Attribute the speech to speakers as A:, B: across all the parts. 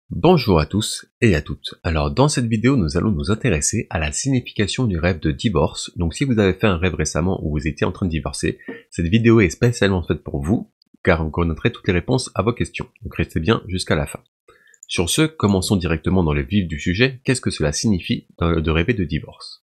A: Bonjour à tous et à toutes. Alors dans cette vidéo, nous allons nous intéresser à la signification du rêve de divorce. Donc si vous avez fait un rêve récemment où vous étiez en train de divorcer, cette vidéo est spécialement faite pour vous, car on connaîtrait toutes les réponses à vos questions. Donc restez bien jusqu'à la fin. Sur ce, commençons directement dans le vif du sujet. Qu'est-ce que cela signifie de rêver de divorce?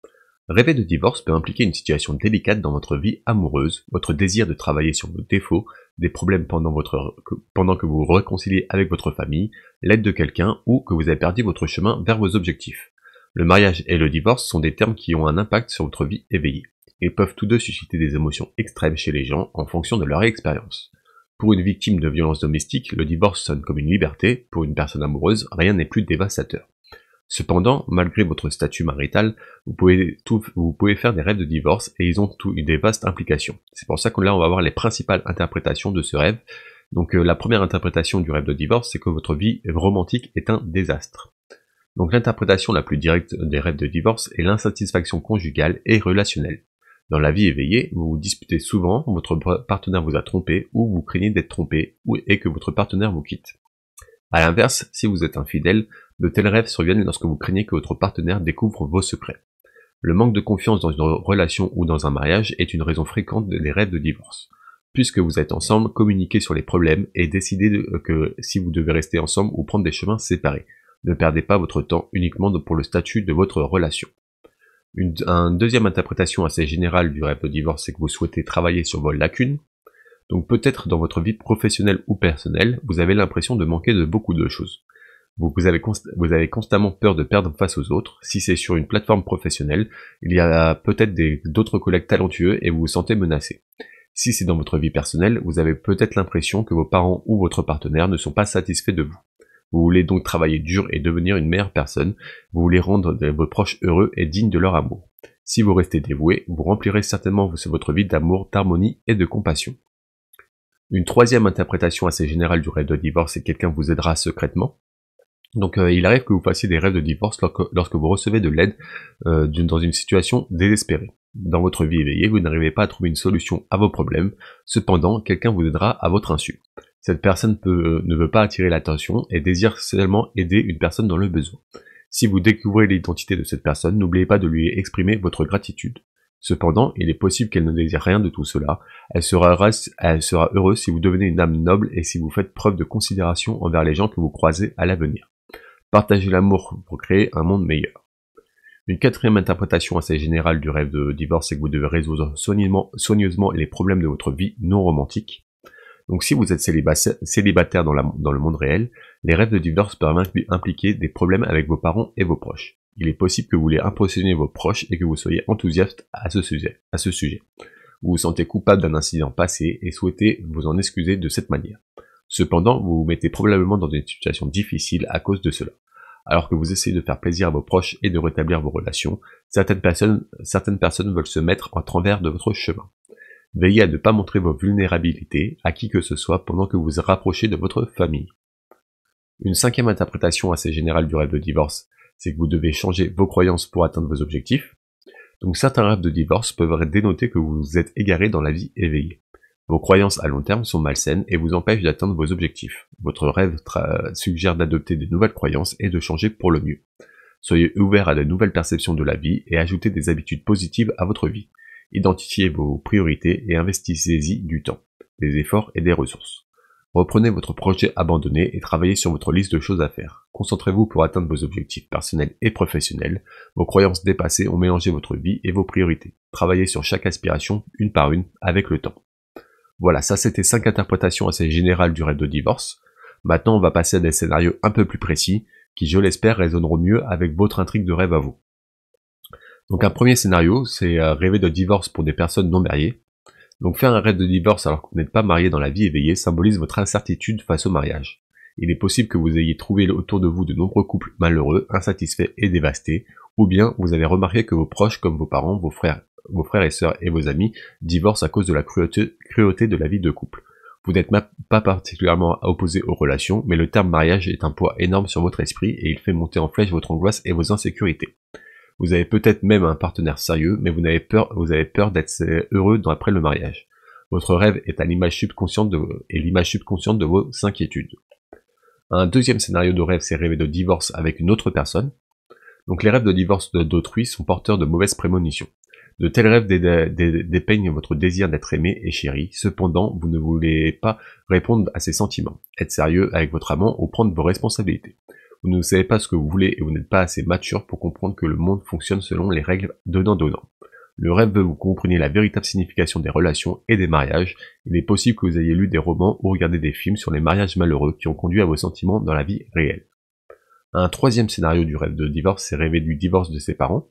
A: Rêver de divorce peut impliquer une situation délicate dans votre vie amoureuse, votre désir de travailler sur vos défauts, des problèmes pendant que vous vous réconciliez avec votre famille, l'aide de quelqu'un ou que vous avez perdu votre chemin vers vos objectifs. Le mariage et le divorce sont des termes qui ont un impact sur votre vie éveillée. Ils peuvent tous deux susciter des émotions extrêmes chez les gens en fonction de leur expérience. Pour une victime de violences domestiques, le divorce sonne comme une liberté. Pour une personne amoureuse, rien n'est plus dévastateur. Cependant, malgré votre statut marital, vous pouvez faire des rêves de divorce et ils ont des vastes implications. C'est pour ça que là, on va voir les principales interprétations de ce rêve. Donc la première interprétation du rêve de divorce, c'est que votre vie romantique est un désastre. Donc l'interprétation la plus directe des rêves de divorce est l'insatisfaction conjugale et relationnelle. Dans la vie éveillée, vous vous disputez souvent, votre partenaire vous a trompé ou vous craignez d'être trompé et que votre partenaire vous quitte. A l'inverse, si vous êtes infidèle, de tels rêves surviennent lorsque vous craignez que votre partenaire découvre vos secrets. Le manque de confiance dans une relation ou dans un mariage est une raison fréquente des rêves de divorce. Puisque vous êtes ensemble, communiquez sur les problèmes et décidez que si vous devez rester ensemble ou prendre des chemins séparés. Ne perdez pas votre temps uniquement pour le statut de votre relation. Une deuxième interprétation assez générale du rêve de divorce, c'est que vous souhaitez travailler sur vos lacunes. Donc peut-être dans votre vie professionnelle ou personnelle, vous avez l'impression de manquer de beaucoup de choses. Vous avez constamment peur de perdre face aux autres. Si c'est sur une plateforme professionnelle, il y a peut-être d'autres collègues talentueux et vous vous sentez menacé. Si c'est dans votre vie personnelle, vous avez peut-être l'impression que vos parents ou votre partenaire ne sont pas satisfaits de vous. Vous voulez donc travailler dur et devenir une meilleure personne. Vous voulez rendre vos proches heureux et dignes de leur amour. Si vous restez dévoué, vous remplirez certainement votre vie d'amour, d'harmonie et de compassion. Une troisième interprétation assez générale du rêve de divorce, c'est que quelqu'un vous aidera secrètement. Donc il arrive que vous fassiez des rêves de divorce lorsque vous recevez de l'aide dans une situation désespérée. Dans votre vie éveillée, vous n'arrivez pas à trouver une solution à vos problèmes, cependant quelqu'un vous aidera à votre insu. Cette personne ne veut pas attirer l'attention et désire seulement aider une personne dans le besoin. Si vous découvrez l'identité de cette personne, n'oubliez pas de lui exprimer votre gratitude. Cependant, il est possible qu'elle ne désire rien de tout cela. Elle sera heureuse si vous devenez une âme noble et si vous faites preuve de considération envers les gens que vous croisez à l'avenir. Partagez l'amour pour créer un monde meilleur. Une quatrième interprétation assez générale du rêve de divorce, c'est que vous devez résoudre soigneusement les problèmes de votre vie non romantique. Donc si vous êtes célibataire dans le monde réel, les rêves de divorce peuvent impliquer des problèmes avec vos parents et vos proches. Il est possible que vous voulez impressionner vos proches et que vous soyez enthousiaste à ce sujet. Vous vous sentez coupable d'un incident passé et souhaitez vous en excuser de cette manière. Cependant, vous vous mettez probablement dans une situation difficile à cause de cela. Alors que vous essayez de faire plaisir à vos proches et de rétablir vos relations, certaines personnes veulent se mettre en travers de votre chemin. Veillez à ne pas montrer vos vulnérabilités à qui que ce soit pendant que vous vous rapprochez de votre famille. Une cinquième interprétation assez générale du rêve de divorce, c'est que vous devez changer vos croyances pour atteindre vos objectifs. Donc certains rêves de divorce peuvent dénoter que vous vous êtes égaré dans la vie éveillée. Vos croyances à long terme sont malsaines et vous empêchent d'atteindre vos objectifs. Votre rêve suggère d'adopter de nouvelles croyances et de changer pour le mieux. Soyez ouvert à de nouvelles perceptions de la vie et ajoutez des habitudes positives à votre vie. Identifiez vos priorités et investissez-y du temps, des efforts et des ressources. Reprenez votre projet abandonné et travaillez sur votre liste de choses à faire. Concentrez-vous pour atteindre vos objectifs personnels et professionnels. Vos croyances dépassées ont mélangé votre vie et vos priorités. Travaillez sur chaque aspiration, une par une, avec le temps. Voilà, ça c'était 5 interprétations assez générales du rêve de divorce. Maintenant, on va passer à des scénarios un peu plus précis, qui, je l'espère, résonneront mieux avec votre intrigue de rêve à vous. Donc un premier scénario, c'est rêver de divorce pour des personnes non mariées. Donc faire un rêve de divorce alors que vous n'êtes pas marié dans la vie éveillée symbolise votre incertitude face au mariage. Il est possible que vous ayez trouvé autour de vous de nombreux couples malheureux, insatisfaits et dévastés, ou bien vous avez remarqué que vos proches comme vos parents, vos frères et sœurs et vos amis divorcent à cause de la cruauté de la vie de couple. Vous n'êtes pas particulièrement opposé aux relations, mais le terme mariage est un poids énorme sur votre esprit et il fait monter en flèche votre angoisse et vos insécurités. Vous avez peut-être même un partenaire sérieux, mais vous avez peur d'être heureux après le mariage. Votre rêve est à l'image subconsciente de vos inquiétudes. Un deuxième scénario de rêve, c'est rêver de divorce avec une autre personne. Donc les rêves de divorce d'autrui sont porteurs de mauvaises prémonitions. De tels rêves dépeignent votre désir d'être aimé et chéri, cependant vous ne voulez pas répondre à ces sentiments, être sérieux avec votre amant ou prendre vos responsabilités. Vous ne savez pas ce que vous voulez et vous n'êtes pas assez mature pour comprendre que le monde fonctionne selon les règles donnant-donnant. Le rêve veut que vous compreniez la véritable signification des relations et des mariages. Il est possible que vous ayez lu des romans ou regardé des films sur les mariages malheureux qui ont conduit à vos sentiments dans la vie réelle. Un troisième scénario du rêve de divorce, c'est rêver du divorce de ses parents.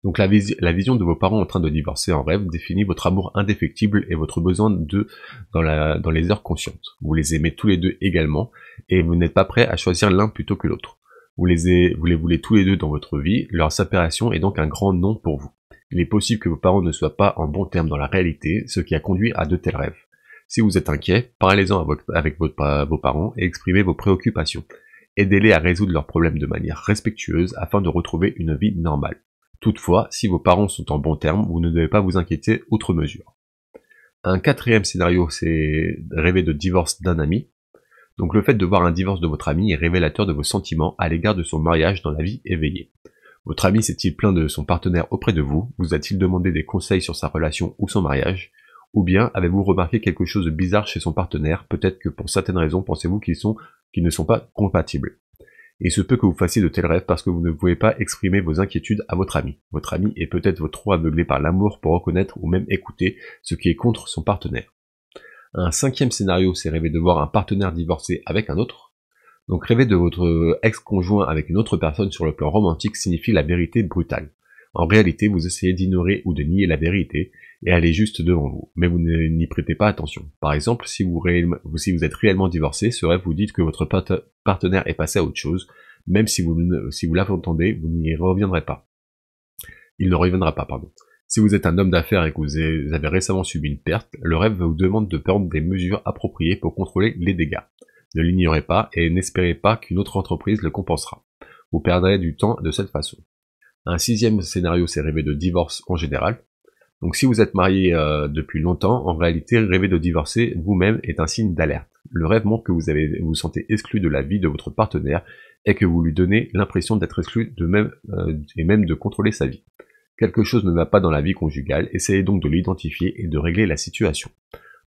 A: Donc la vision de vos parents en train de divorcer en rêve définit votre amour indéfectible et votre besoin d'eux dans les heures conscientes. Vous les aimez tous les deux également et vous n'êtes pas prêt à choisir l'un plutôt que l'autre. Vous les voulez tous les deux dans votre vie, leur séparation est donc un grand non pour vous. Il est possible que vos parents ne soient pas en bons termes dans la réalité, ce qui a conduit à de tels rêves. Si vous êtes inquiet, parlez-en avec vos parents et exprimez vos préoccupations. Aidez-les à résoudre leurs problèmes de manière respectueuse afin de retrouver une vie normale. Toutefois, si vos parents sont en bons termes, vous ne devez pas vous inquiéter outre mesure. Un quatrième scénario, c'est rêver de divorce d'un ami. Donc le fait de voir un divorce de votre ami est révélateur de vos sentiments à l'égard de son mariage dans la vie éveillée. Votre ami s'est-il plaint de son partenaire auprès de vous? Vous a-t-il demandé des conseils sur sa relation ou son mariage? Ou bien avez-vous remarqué quelque chose de bizarre chez son partenaire? Peut-être que pour certaines raisons pensez-vous qu'ils ne sont pas compatibles. Il se peut que vous fassiez de tels rêves parce que vous ne pouvez pas exprimer vos inquiétudes à votre ami. Votre ami est peut-être trop aveuglé par l'amour pour reconnaître ou même écouter ce qui est contre son partenaire. Un cinquième scénario, c'est rêver de voir un partenaire divorcer avec un autre. Donc rêver de votre ex-conjoint avec une autre personne sur le plan romantique signifie la vérité brutale. En réalité, vous essayez d'ignorer ou de nier la vérité et elle est juste devant vous, mais vous n'y prêtez pas attention. Par exemple, si vous êtes réellement divorcé, ce rêve vous dit que votre partenaire est passé à autre chose, même si vous l'entendez, vous n'y reviendrez pas. Il ne reviendra pas, pardon. Si vous êtes un homme d'affaires et que vous avez récemment subi une perte, le rêve vous demande de prendre des mesures appropriées pour contrôler les dégâts. Ne l'ignorez pas et n'espérez pas qu'une autre entreprise le compensera. Vous perdrez du temps de cette façon. Un sixième scénario, c'est rêver de divorce en général. Donc si vous êtes marié depuis longtemps, en réalité, rêver de divorcer vous-même est un signe d'alerte. Le rêve montre que vous vous sentez exclu de la vie de votre partenaire et que vous lui donnez l'impression d'être exclu et même de contrôler sa vie. Quelque chose ne va pas dans la vie conjugale, essayez donc de l'identifier et de régler la situation.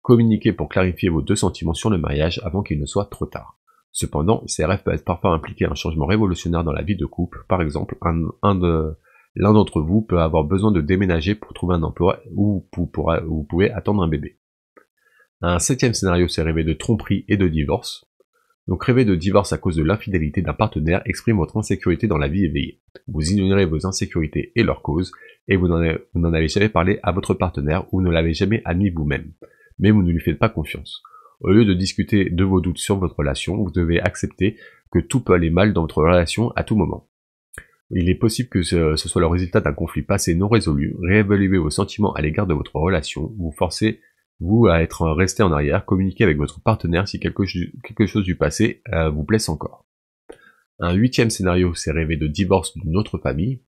A: Communiquez pour clarifier vos deux sentiments sur le mariage avant qu'il ne soit trop tard. Cependant, ces rêves peuvent parfois impliquer un changement révolutionnaire dans la vie de couple. Par exemple, l'un d'entre vous peut avoir besoin de déménager pour trouver un emploi ou vous pouvez attendre un bébé. Un septième scénario, c'est rêver de tromperie et de divorce. Donc rêver de divorce à cause de l'infidélité d'un partenaire exprime votre insécurité dans la vie éveillée. Vous ignorez vos insécurités et leurs causes, et vous n'en avez jamais parlé à votre partenaire ou ne l'avez jamais admis vous-même. Mais vous ne lui faites pas confiance. Au lieu de discuter de vos doutes sur votre relation, vous devez accepter que tout peut aller mal dans votre relation à tout moment. Il est possible que ce soit le résultat d'un conflit passé non résolu. Réévaluez vos sentiments à l'égard de votre relation. Vous forcez-vous à être resté en arrière. Communiquez avec votre partenaire si quelque chose du passé vous blesse encore. Un huitième scénario, c'est rêver de divorce d'une autre famille.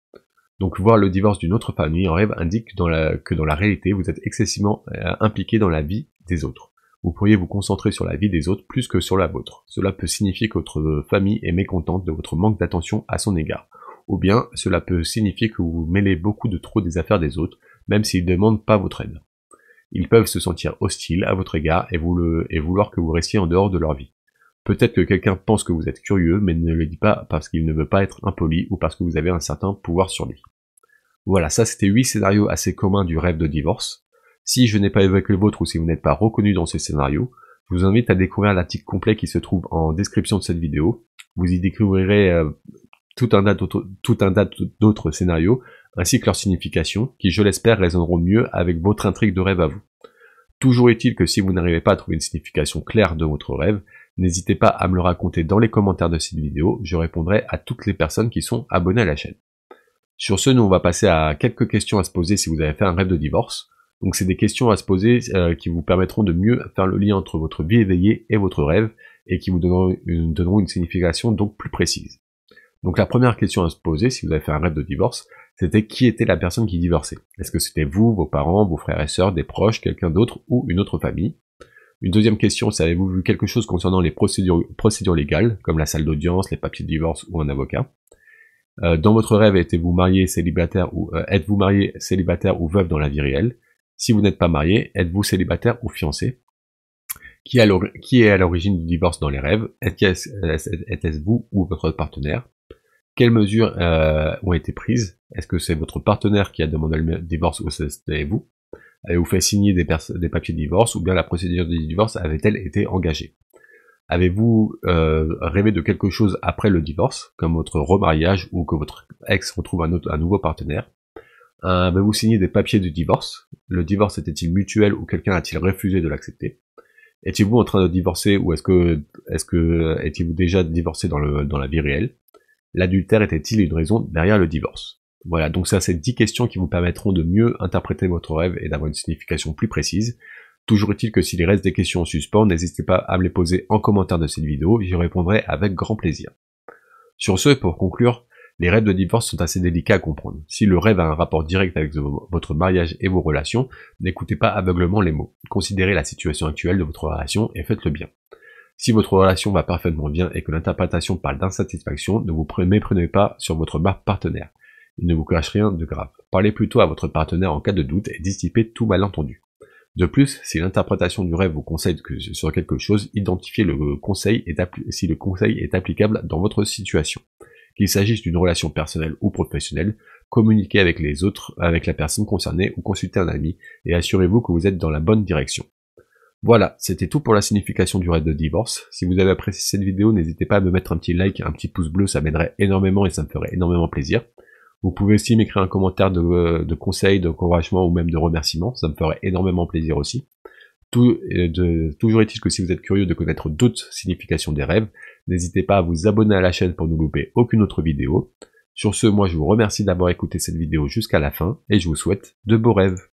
A: Donc voir le divorce d'une autre famille en rêve indique que dans la réalité, vous êtes excessivement impliqué dans la vie des autres. Vous pourriez vous concentrer sur la vie des autres plus que sur la vôtre. Cela peut signifier que votre famille est mécontente de votre manque d'attention à son égard. Ou bien, cela peut signifier que vous vous mêlez beaucoup de trop des affaires des autres, même s'ils ne demandent pas votre aide. Ils peuvent se sentir hostiles à votre égard et vouloir que vous restiez en dehors de leur vie. Peut-être que quelqu'un pense que vous êtes curieux, mais ne le dit pas parce qu'il ne veut pas être impoli ou parce que vous avez un certain pouvoir sur lui. Voilà, ça c'était 8 scénarios assez communs du rêve de divorce. Si je n'ai pas évoqué le vôtre ou si vous n'êtes pas reconnu dans ces scénarios, je vous invite à découvrir l'article complet qui se trouve en description de cette vidéo. Vous y découvrirez tout un tas d'autres scénarios, ainsi que leur signification, qui je l'espère résonneront mieux avec votre intrigue de rêve à vous. Toujours est-il que si vous n'arrivez pas à trouver une signification claire de votre rêve, n'hésitez pas à me le raconter dans les commentaires de cette vidéo, je répondrai à toutes les personnes qui sont abonnées à la chaîne. Sur ce, nous on va passer à quelques questions à se poser si vous avez fait un rêve de divorce. Donc c'est des questions à se poser qui vous permettront de mieux faire le lien entre votre vie éveillée et votre rêve, et qui vous donneront une signification donc plus précise. Donc la première question à se poser, si vous avez fait un rêve de divorce, c'était qui était la personne qui divorçait. Est-ce que c'était vous, vos parents, vos frères et sœurs, des proches, quelqu'un d'autre ou une autre famille? Une deuxième question, c'est avez-vous vu quelque chose concernant les procédures légales, comme la salle d'audience, les papiers de divorce ou un avocat? Dans votre rêve, êtes-vous marié, célibataire ou veuve dans la vie réelle? Si vous n'êtes pas marié, êtes-vous célibataire ou fiancé? Qui est à l'origine du divorce dans les rêves? Était-ce vous ou votre partenaire? Quelles mesures ont été prises? Est-ce que c'est votre partenaire qui a demandé le divorce ou c'était vous? Avez-vous fait signer des papiers de divorce ou bien la procédure de divorce avait-elle été engagée? Avez-vous rêvé de quelque chose après le divorce, comme votre remariage ou que votre ex retrouve un nouveau partenaire? Avez-vous signé des papiers de divorce? Le divorce était-il mutuel ou quelqu'un a-t-il refusé de l'accepter? Étiez-vous en train de divorcer ou étiez-vous déjà divorcé dans la vie réelle? L'adultère était-il une raison derrière le divorce? Voilà, donc c'est ces 10 questions qui vous permettront de mieux interpréter votre rêve et d'avoir une signification plus précise. Toujours est-il que s'il reste des questions en suspens, n'hésitez pas à me les poser en commentaire de cette vidéo, j'y répondrai avec grand plaisir. Sur ce, pour conclure, les rêves de divorce sont assez délicats à comprendre. Si le rêve a un rapport direct avec votre mariage et vos relations, n'écoutez pas aveuglement les mots. Considérez la situation actuelle de votre relation et faites-le bien. Si votre relation va parfaitement bien et que l'interprétation parle d'insatisfaction, ne vous méprenez pas sur votre partenaire. Il ne vous cache rien de grave. Parlez plutôt à votre partenaire en cas de doute et dissipez tout malentendu. De plus, si l'interprétation du rêve vous conseille sur quelque chose, identifiez si le conseil est applicable dans votre situation. Qu'il s'agisse d'une relation personnelle ou professionnelle, communiquez avec la personne concernée ou consultez un ami et assurez-vous que vous êtes dans la bonne direction. Voilà, c'était tout pour la signification du rêve de divorce. Si vous avez apprécié cette vidéo, n'hésitez pas à me mettre un petit like, un petit pouce bleu, ça m'aiderait énormément et ça me ferait énormément plaisir. Vous pouvez aussi m'écrire un commentaire de conseils, d'encouragement ou même de remerciements, ça me ferait énormément plaisir aussi. Toujours est-il que si vous êtes curieux de connaître d'autres significations des rêves, n'hésitez pas à vous abonner à la chaîne pour ne louper aucune autre vidéo. Sur ce, moi je vous remercie d'avoir écouté cette vidéo jusqu'à la fin et je vous souhaite de beaux rêves.